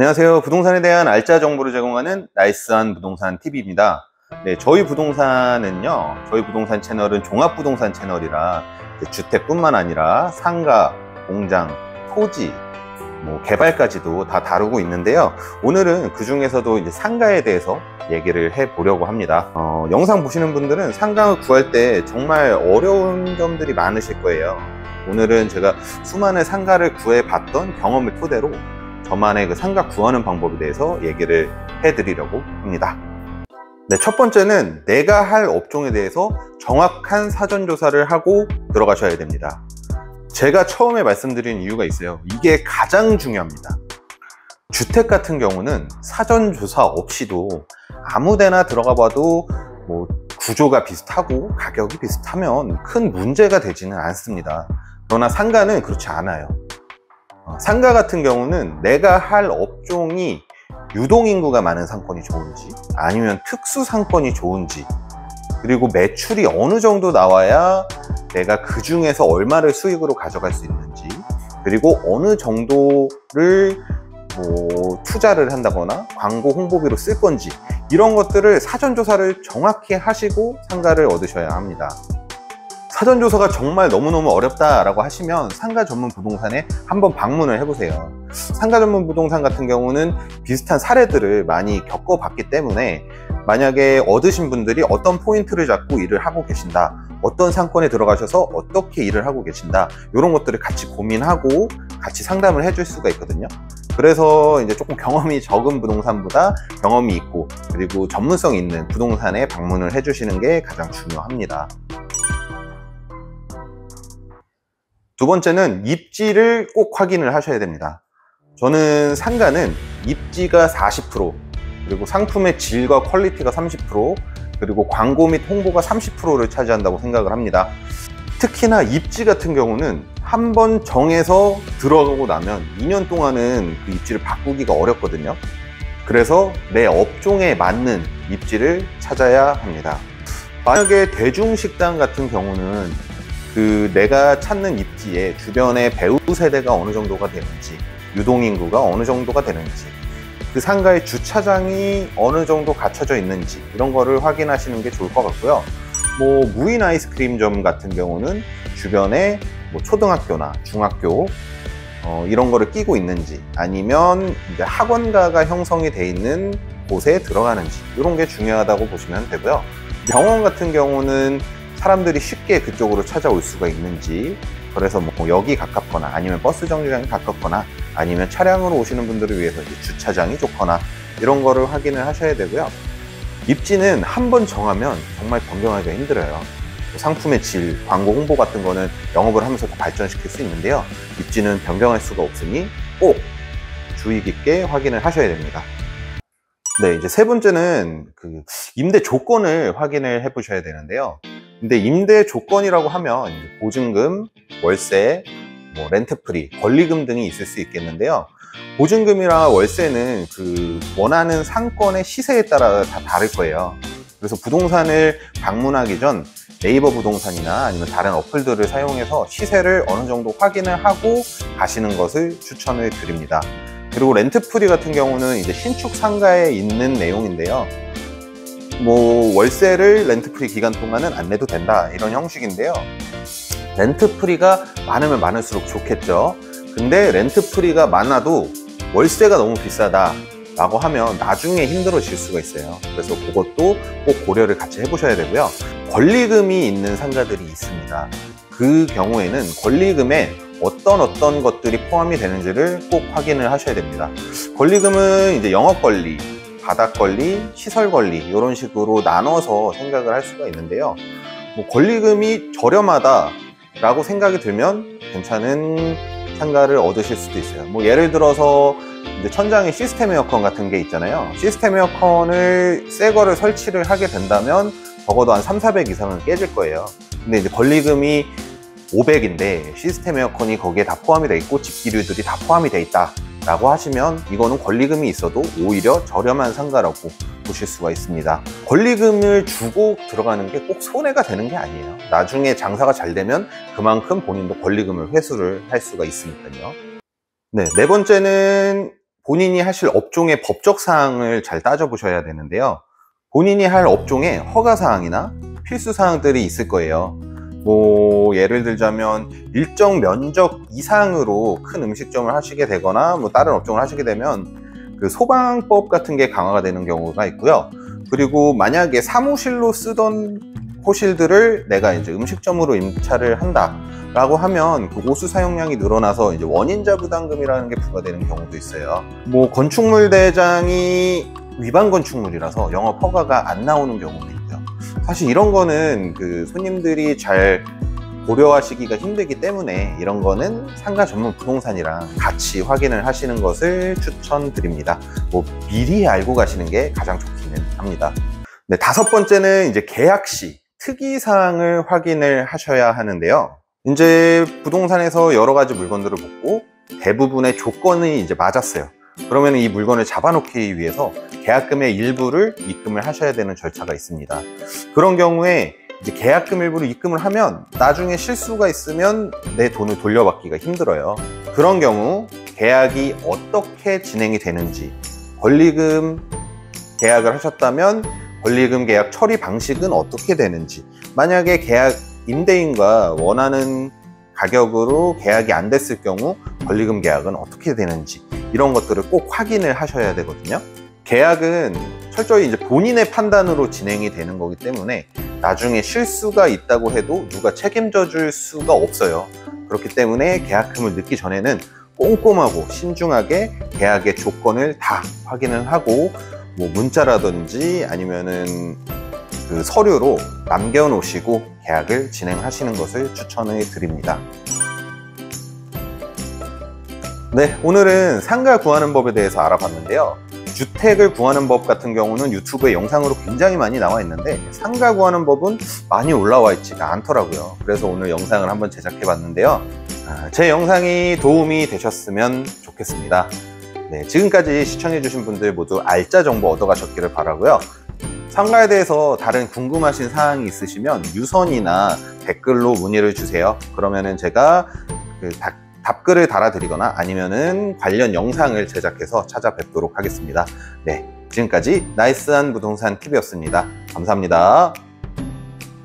안녕하세요. 부동산에 대한 알짜 정보를 제공하는 나이스한 부동산 TV입니다. 네, 저희 부동산 채널은 종합부동산 채널이라 주택뿐만 아니라 상가, 공장, 토지, 개발까지도 다 다루고 있는데요. 오늘은 그 중에서도 이제 상가에 대해서 얘기를 해보려고 합니다. 영상 보시는 분들은 상가를 구할 때 정말 어려운 점들이 많으실 거예요. 오늘은 제가 수많은 상가를 구해봤던 경험을 토대로 저만의 그 상가 구하는 방법에 대해서 얘기를 해드리려고 합니다. 네, 첫 번째는 내가 할 업종에 대해서 정확한 사전조사를 하고 들어가셔야 됩니다. 제가 처음에 말씀드린 이유가 있어요. 이게 가장 중요합니다. 주택 같은 경우는 사전조사 없이도 아무데나 들어가 봐도 구조가 비슷하고 가격이 비슷하면 큰 문제가 되지는 않습니다. 그러나 상가는 그렇지 않아요. 상가 같은 경우는 내가 할 업종이 유동인구가 많은 상권이 좋은지 아니면 특수 상권이 좋은지, 그리고 매출이 어느 정도 나와야 내가 그 중에서 얼마를 수익으로 가져갈 수 있는지, 그리고 어느 정도를 투자를 한다거나 광고 홍보비로 쓸 건지, 이런 것들을 사전조사를 정확히 하시고 상가를 얻으셔야 합니다. 사전조사가 정말 너무너무 어렵다라고 하시면 상가 전문 부동산에 한번 방문을 해보세요. 상가 전문 부동산 같은 경우는 비슷한 사례들을 많이 겪어봤기 때문에 만약에 얻으신 분들이 어떤 포인트를 잡고 일을 하고 계신다, 어떤 상권에 들어가셔서 어떻게 일을 하고 계신다, 이런 것들을 같이 고민하고 같이 상담을 해줄 수가 있거든요. 그래서 이제 조금 경험이 적은 부동산보다 경험이 있고 그리고 전문성 있는 부동산에 방문을 해주시는 게 가장 중요합니다. 두 번째는 입지를 꼭 확인을 하셔야 됩니다. 저는 상가는 입지가 40%, 그리고 상품의 질과 퀄리티가 30%, 그리고 광고 및 홍보가 30%를 차지한다고 생각을 합니다. 특히나 입지 같은 경우는 한번 정해서 들어가고 나면 2년 동안은 그 입지를 바꾸기가 어렵거든요. 그래서 내 업종에 맞는 입지를 찾아야 합니다. 만약에 대중식당 같은 경우는 내가 찾는 입지에 주변의 배우 세대가 어느 정도가 되는지, 유동인구가 어느 정도가 되는지, 그 상가의 주차장이 어느 정도 갖춰져 있는지, 이런 거를 확인하시는 게 좋을 것 같고요. 무인 아이스크림점 같은 경우는 주변에 초등학교나 중학교 이런 거를 끼고 있는지, 아니면 이제 학원가가 형성이 돼 있는 곳에 들어가는지, 이런 게 중요하다고 보시면 되고요. 병원 같은 경우는 사람들이 쉽게 그쪽으로 찾아올 수가 있는지, 그래서 역이 가깝거나 아니면 버스 정류장이 가깝거나 아니면 차량으로 오시는 분들을 위해서 이제 주차장이 좋거나, 이런 거를 확인을 하셔야 되고요. 입지는 한번 정하면 정말 변경하기가 힘들어요. 상품의 질, 광고 홍보 같은 거는 영업을 하면서 더 발전시킬 수 있는데요. 입지는 변경할 수가 없으니 꼭 주의 깊게 확인을 하셔야 됩니다. 네, 이제 세 번째는 임대 조건을 확인을 해 보셔야 되는데요. 근데 임대 조건이라고 하면 보증금, 월세, 렌트프리, 권리금 등이 있을 수 있겠는데요. 보증금이랑 월세는 원하는 상권의 시세에 따라 다 다를 거예요. 그래서 부동산을 방문하기 전 네이버 부동산이나 아니면 다른 어플들을 사용해서 시세를 어느 정도 확인을 하고 가시는 것을 추천을 드립니다. 그리고 렌트프리 같은 경우는 이제 신축 상가에 있는 내용인데요. 월세를 렌트프리 기간 동안은 안 내도 된다, 이런 형식인데요. 렌트프리가 많으면 많을수록 좋겠죠. 근데 렌트프리가 많아도 월세가 너무 비싸다 라고 하면 나중에 힘들어질 수가 있어요. 그래서 그것도 꼭 고려를 같이 해보셔야 되고요. 권리금이 있는 상가들이 있습니다. 그 경우에는 권리금에 어떤 것들이 포함이 되는지를 꼭 확인을 하셔야 됩니다. 권리금은 이제 영업권리, 바닥권리, 시설권리, 이런 식으로 나눠서 생각을 할 수가 있는데요. 권리금이 저렴하다 라고 생각이 들면 괜찮은 상가를 얻으실 수도 있어요. 예를 들어서 이제 천장에 시스템 에어컨 같은 게 있잖아요. 시스템 에어컨을 새 거를 설치를 하게 된다면 적어도 한 300~400 이상은 깨질 거예요. 근데 이제 권리금이 500인데 시스템 에어컨이 거기에 다 포함이 돼 있고 집기류들이 다 포함이 돼 있다 라고 하시면 이거는 권리금이 있어도 오히려 저렴한 상가라고 보실 수가 있습니다. 권리금을 주고 들어가는 게 꼭 손해가 되는 게 아니에요. 나중에 장사가 잘 되면 그만큼 본인도 권리금을 회수를 할 수가 있으니까요. 네 번째는 본인이 하실 업종의 법적 사항을 잘 따져보셔야 되는데요. 본인이 할 업종에 허가 사항이나 필수 사항들이 있을 거예요. 뭐 예를 들자면 일정 면적 이상으로 큰 음식점을 하시게 되거나 뭐 다른 업종을 하시게 되면 그 소방법 같은 게 강화가 되는 경우가 있고요. 그리고 만약에 사무실로 쓰던 호실들을 내가 이제 음식점으로 임차를 한다 라고 하면 그 오수 사용량이 늘어나서 이제 원인자 부담금이라는 게 부과되는 경우도 있어요. 뭐 건축물 대장이 위반 건축물이라서 영업 허가가 안 나오는 경우도 있고요. 사실 이런 거는 그 손님들이 잘 고려하시기가 힘들기 때문에 이런 거는 상가 전문 부동산이랑 같이 확인을 하시는 것을 추천드립니다. 뭐 미리 알고 가시는 게 가장 좋기는 합니다. 네, 5번째는 이제 계약 시 특이사항을 확인을 하셔야 하는데요. 이제 부동산에서 여러 가지 물건들을 보고 대부분의 조건이 이제 맞았어요. 그러면 이 물건을 잡아놓기 위해서 계약금의 일부를 입금을 하셔야 되는 절차가 있습니다. 그런 경우에 이제 계약금 일부를 입금을 하면 나중에 실수가 있으면 내 돈을 돌려받기가 힘들어요. 그런 경우 계약이 어떻게 진행이 되는지, 권리금 계약을 하셨다면 권리금 계약 처리 방식은 어떻게 되는지, 만약에 계약 임대인과 원하는 가격으로 계약이 안 됐을 경우 권리금 계약은 어떻게 되는지 이런 것들을 꼭 확인을 하셔야 되거든요. 계약은 철저히 이제 본인의 판단으로 진행이 되는 거기 때문에 나중에 실수가 있다고 해도 누가 책임져 줄 수가 없어요. 그렇기 때문에 계약금을 넣기 전에는 꼼꼼하고 신중하게 계약의 조건을 다 확인을 하고 뭐 문자라든지 아니면은 그 서류로 남겨놓으시고 계약을 진행하시는 것을 추천을 드립니다. 네, 오늘은 상가 구하는 법에 대해서 알아봤는데요. 주택을 구하는 법 같은 경우는 유튜브에 영상으로 굉장히 많이 나와 있는데 상가 구하는 법은 많이 올라와 있지가 않더라고요. 그래서 오늘 영상을 한번 제작해 봤는데요. 제 영상이 도움이 되셨으면 좋겠습니다. 네, 지금까지 시청해 주신 분들 모두 알짜 정보 얻어 가셨기를 바라고요. 상가에 대해서 다른 궁금하신 사항이 있으시면 유선이나 댓글로 문의를 주세요. 그러면은 제가 그 답글을 달아드리거나 아니면은 관련 영상을 제작해서 찾아뵙도록 하겠습니다. 네, 지금까지 나이스한 부동산 팁이었습니다. 감사합니다.